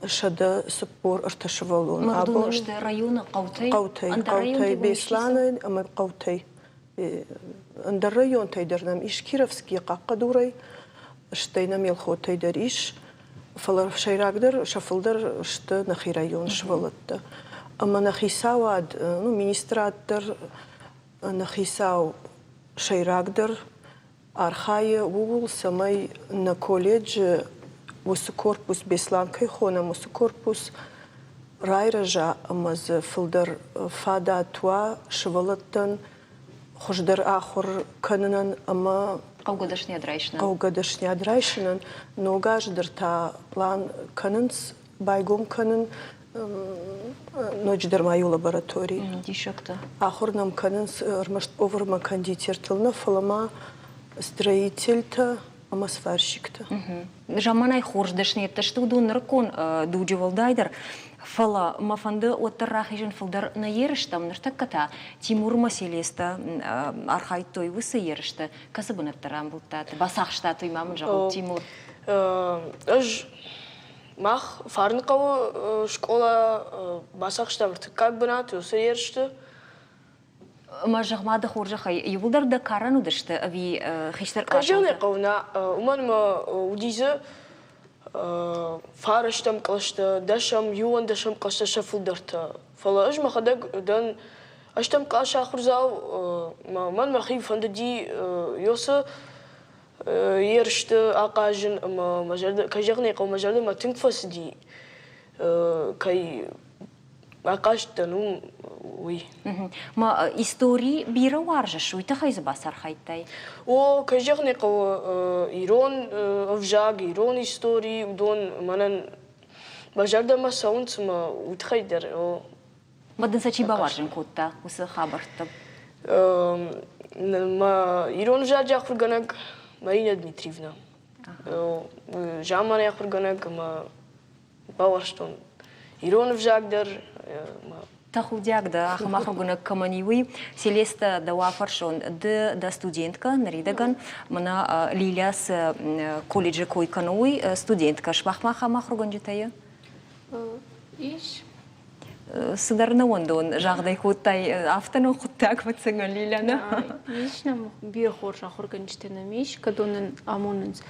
شدا سبور ارتشفالون مردون اشتا رايون قوتي بيسلان أما قوتي عند الريون تيدرنم إيش كيرفسكي قاقدوري اشتينا ميل خوتي دريش فلر شيراقدر شفلدر اشت نخي رايون شفلت أما نخي ساواد مينستراتر نخي ساو شيراقدر أرخاية وول سماي نا كوليج وسكوربوس بيسلان كي خونا وسكوربوس راي رجع أمز فلدر فادا توا شفلتن خشدر آخر كنن أما قوقدش نيادرايشنن نوغاش درتا بلان كننس بايقوم كنن نوجدر مايو لابوراتوري دي شكتا آخر نم كننس رمشت أوفر ما كانديتيرتلنا فلما строительта ама сварщикта. Жаманай хорждашне ташты удун ракон дуджевалдайдер фала мафанды оттаррахижен фылдар на ерыштам ныртакката Тимур маселеста архайтой высы ерышты касыбынаттарам бултат басахшта туймамын жагыл Тимур. Ыж мах фарныкавы школа басахшта как бынат высы ерышты. Мажахмада хоржахай юлдар да карану дашты ави хиштар кажаны кауна уман ма удизы фараштам калашты дашам юан дашам калашты шафылдарта фала ыж махадаг дан аштам калаша хурзау ман махи фандади ёсы ершты акажын мажарды кажагны кау мажарды ма тинкфасди кай акашты ну ой. Ма истории бира варжаш, уйта хайзы басар хайтай. О, кажагны кау ирон авжаг, ирон истории, удон манан бажарда ма саунц ма утхайдер. Мадын сачи баваржын котта, усы хабарта. Ма ирон авжаг яхурганак Марина Дмитриевна. Жаман яхурганак ма баварштон. Ирон авжагдер Тахудяк да ахмахругуна каманиуи Селеста да вафаршон да студентка наридаган мана Лиляс колледжа койкануи студентка шмахмаха махругун житая. Иш Сыдарна ондон жағдай хоттай автону хуттак ватсыңа Лиляна. Иш нам бир хорша хорган житена миш кадонын амонынс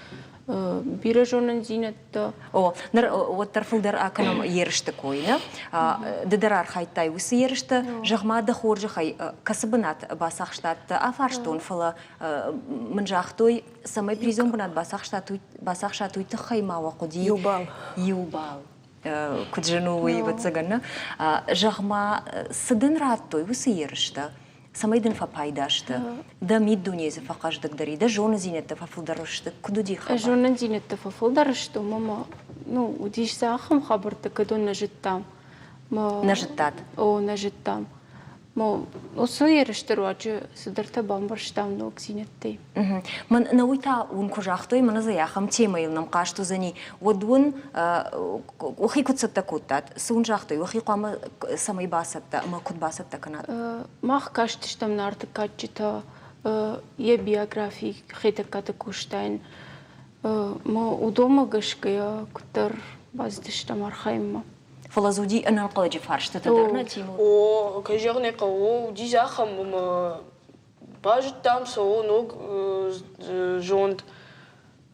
бирожонын зинетті. О, нар оттар фылдар аканам ерішті койна. Дыдарар хайтай усы ерішті, жағмады хоржы хай касыбынат басақштатты афарштон фыла мынжақтой самай призон бынат басақштатуйты хаймауа қуди. Юбал. Куджануы ватсыгана. Жағма сыдын раттой усы ерішті. Самайдын фапайдашты. Да мид дунезі фақаждық дари, да жоны зинетті фафылдарышты. Куду ди хабар? Жоны зинетті фафылдарышты, мама, ну, удишся ахым хабарты, кадон нажыттам. Нажыттат? О, нажыттам. Мо, осы ерішті руачы сыдырты бамбарштам ног зинетті. Ман науйта он кужахтой, мана заяхам темайл нам қашту зани. Одуын ухи кутсатта куттат, суын жахтой, ухи қуама самай басатта, ма кут басатта канат? Мах каштыштам нарты качыта, е биографии хитакаты куштайн. Ма удома гышкая кутар баздыштам архайма. Фалазуди анан қаладжи фаршты тадарна Тимур? О, кажагны қау, дизахам бажыттам соу ног жонд.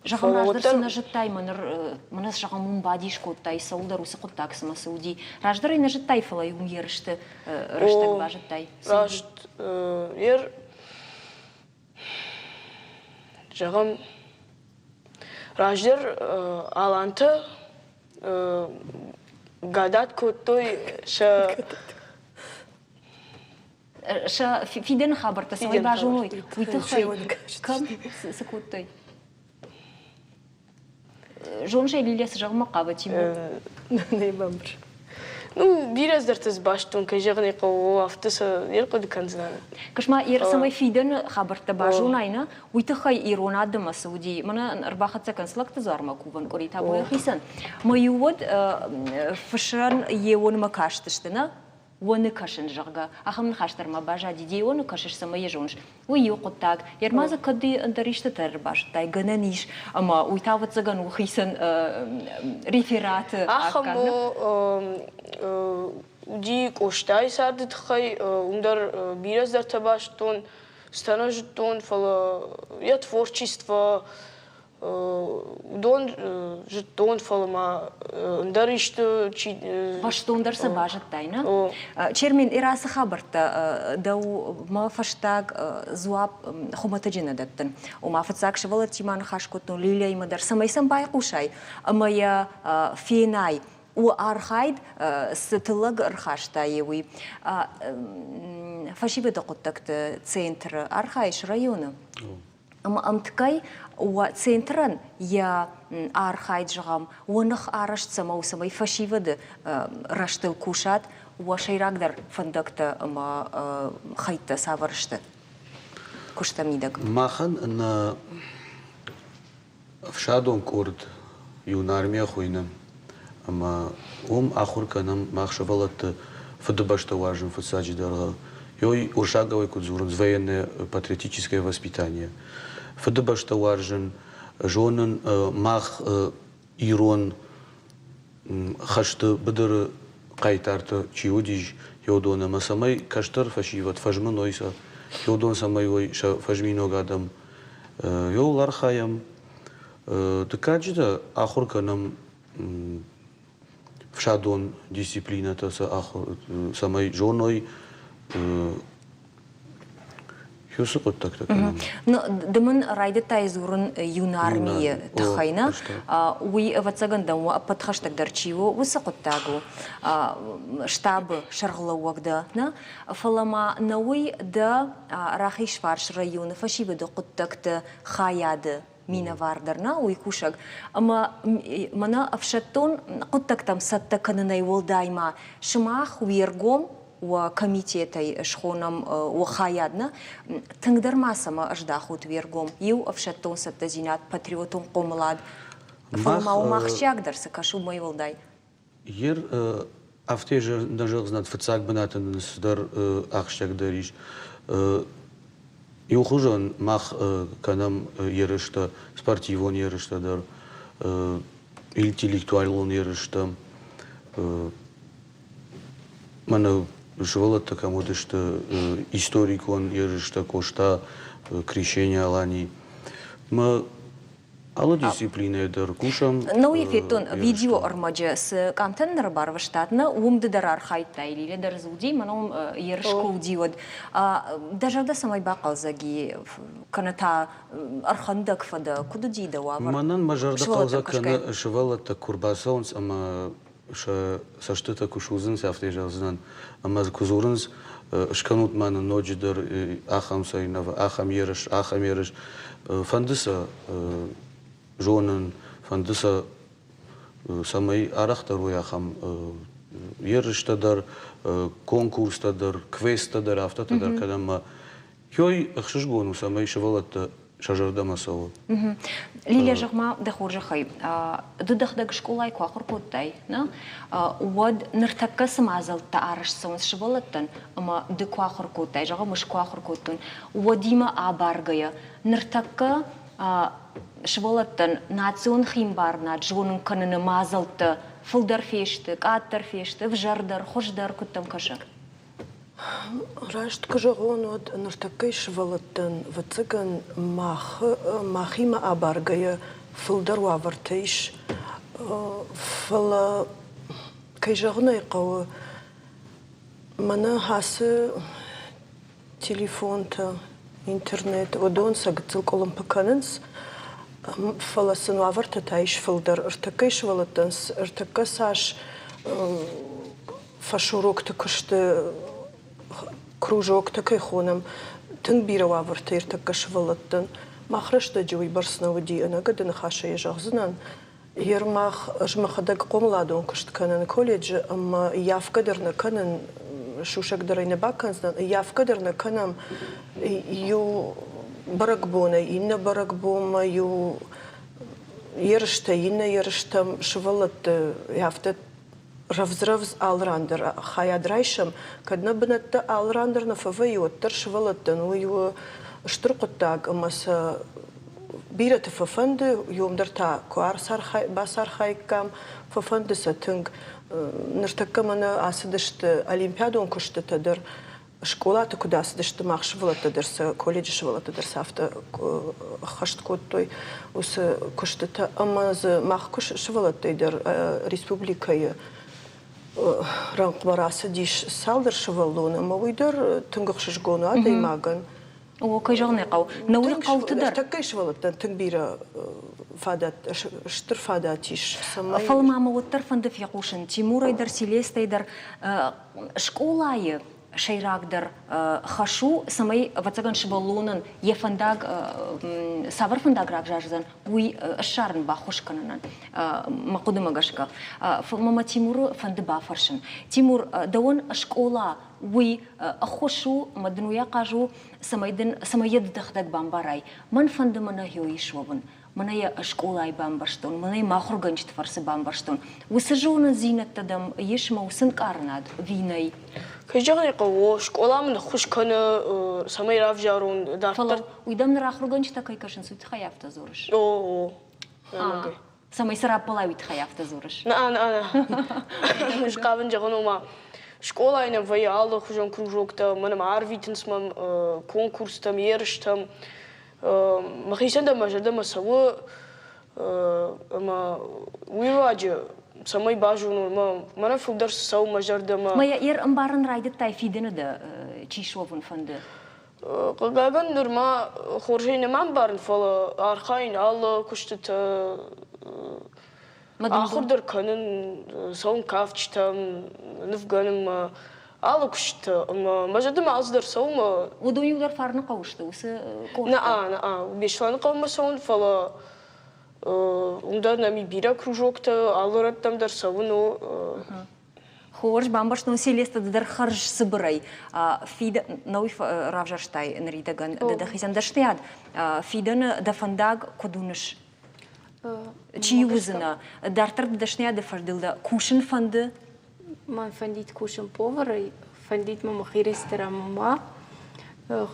Жағам раждырсына жыттай, манас жағам мұн бадиш коттай, саулдар усы қоттаксыма сауди. Раждырай на жыттай фала юн ерішті рыштаг бажыттай? Рашт, ер жағам раждыр аланты гадат коттой ша фиден хабарта самай бажуной. Уйты хай кам сыкоттой? Жон жай Лилиясы жағыма қабы Тимур? Не бамбыр. Ну, biraz дартыз баштун, кайжагны қау автысы ерқоды канзан. Кашма самай фиден хабарта бажунайна, уйтахай иронады масуди. Мана арбахатса канслакты зарма куван корита бой хисан. Маювод фшан евон макаштыштына. Оны кашын жага. Ахамны хаштарма бажа диди оны кашыш самай жонш. Уй юқоттак. Ермаза кады антаришта тарбаш. Тай гананиш. Ама уйтаватса гану хисан рефераты. Ахаму уди коштай сардыт хай ундар biraz дартабаштон станажтон фала я творчество Удон жетон фалма даришто чи баштондар сабажат тайна. Чермин ирасы хабарта дау мафаштаг зуап хоматаджина даттан. У мафацак швала тиман хашкотно лилия имадар самайсам байқушай. Амая фенай у архайд сетылаг архашта еуи. Фашибе докоттакты центр архайш района. Амткай у центран я архайд жгам онах арашца маусамай фашивады раштыл кушат у шайрагдар фандакта ама хайта саваршты куштамидак махан на фшадон курд юнармия хуйнам ама ахурканам махшавалат фадбашта важен фасаджидарга йой уршаговой кудзурун военное патриотическое воспитание Фадыбашта важен, жонын мах ирон хашты быдыр қайтарты чиудиж йодона масамай каштар фашиват фажмын ойса йодон самай ой фажмин огадам йолар хаям дыкаджда ахурканам фшадон дисциплината самай жоной Но дымын райды тайзурын юнармия тахайна, уй вацаганда подхаштагдар чиво высокоттагу штабы шарглауагда, фалама науй да рахиш фарш районы фашивы да коттакты хаяды. Мина вардарна уй кушак, ама мана авшаттон коттактам сатта канынай волдайма шымах уергом у комитета шхонам у хаядна тыңдармасама аждахут вергом ю авшаттон саттазинат патриотон комлад фалма у махчагдарсы кашу майволдай ер автеже даже знат фацак бнатен сдар ахшагдариш ю хужон мах канам ерышта спортивон ерышта дар интеллектуалон ерышта мана Живолата кому-то что историк он ерышта кошта крещение алани. Мы алла дисциплина дар кушам. Ну и фитон видео армаджа с камтен рабарва штатна умды дар архайта или дар зуди маном ерышко удиод. Даже да самай бакал заги каната архандак фада куда дида вавар. Манан мажарда калза кана живолата курбасонс ама саштыта кушузын сафтежа знан амаз кузурынс шканут мана ноджидер ахам сайнава ахам ерыш фандыса жонын фандыса самай арахтар ахам ерыштадар конкурстадар квестадар автотадар кадама ёй ахшышгону самай шавалатта шажардамасова. Лилия жахма дахуржахай. Дудахдаг школай квахур коттай, на? Уад ныртакка самазал таараш сонс швалаттан, ама де квахур коттай, жага мыш квахур коттун. Уадима абаргая. Ныртакка швалаттан национ химбарна, джонун канына мазалта, фылдар фешты, каттар фешты, вжардар, хождар коттам кашак. Рашт кажагон от нартакай швалаттан вацыган махима абаргая фылдар вавартайш фала кайжагнай кау мана хасы телефонта интернет одон сагцыл колым паканынс фала сын вавартатайш фылдар артакай швалаттанс артака саш фашурок такышты кружок такой хоном тын бирова вартир так кашвалаттан махрашта джой барсновди она гадан хаша ежахзнан Ермах жмахадаг комладон кыштканын колледжи, ама явкадырны канын шушагдырыны баканздан, явкадырны канам ю баракбона, инна баракбома, ю ерышта, инна ерыштам шывалатты явтат равз алрандыр хаядрайшам, кадна бынатты алрандыр на фавайоттыр шывалаттын, ую штуркуттаг, амаса бираты фафанды, юмдар та куар басар хайкам, фафанды сатынг, ныртаккамана асыдышты олимпиадон кыштытыдыр, школаты куда асыдышты мақшывалатыдырса, колледжи шывалатыдырса, авто хашткоттой усы кыштыты, амазы мақ шывалатыдыр республикайы раңқбарасы дейш салдыр шывалуны, ма уйдыр түнгіқшыжгону адаймаган. О, кай жағын еқау. Науи қаутыдар. Тәккай шывалаттан түң бері фадат, штыр фадат иш. Фалмамы оттар фанды фиқушын. Тимур айдар, Селест айдар, школайы шайрагдар хашу самай вацаган шыбалунын ефандаг савар фандаграк жаждан уй шарын бахушканынан мақуды магашка. Мама Тимур фанды бафаршын. Тимур, даон школа уй ахошу маднуя кажу самайед дахдаг бамбарай. Ман фанды мана хёй швабын. Мана школай бамбарштон, мана махурганчт фарсы бамбарштон. Усажуна зинаттадам ешма усын карнад винай. Кайжағын еқау, школамын хуш күні самай рав жаруын дартыр. Уйдам нырахурганчта кайкашын суйт хаяфта зорыш. О, самай сарап палавит хаяфта зорыш. На. Шқабын жағын ома. Школайна вай алы хужан кружокта, манам арвитінсмам, конкурстам, еріштам. Махисанда мажардама савы, уйваджы. Самай бажуну, мана фудар сау мажардама. Мая ер амбарын райды тай фидені да чишовын фанды. Гаган нурма хоржейна ман барын фала архайн алла куштыта ахырдар канын саун кавчтам нывганым алла куштыта. Мажардама аздар саума. Удуюлар фарны қауышты, усы корты. На, бешланы қаума саун фала. Унда нами бира кружокта, алыраттамдар савыну. Хорж бамбашну Селеста дар харж сыбырай. Фида науи равжарштай наридаган да хизандаштяд. Фиданы да фандаг кодуныш. Чиюзына дартар дашня да фардилда кушин фанды. Ман фандит кушин поварай, фандит мама хирестера мама.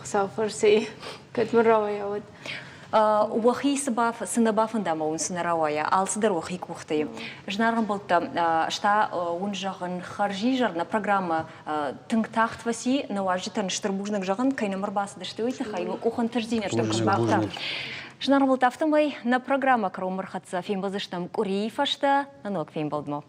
Сафарсей катмаравая вот. Уахи сынабафын дамауын сынарауая, алсыдар уахи кухты. Жнарғын болты, шта он жағын харжи жарна программа тыңтақт васи, науажитан штырбужнық жағын кайнамыр басыды шты өйті хайвы кухан тірзинер штырбақта. Жнарғын болты автымай на программа қару мұрхатса фейм базыштам курей фашта, нанок фейм болдмо.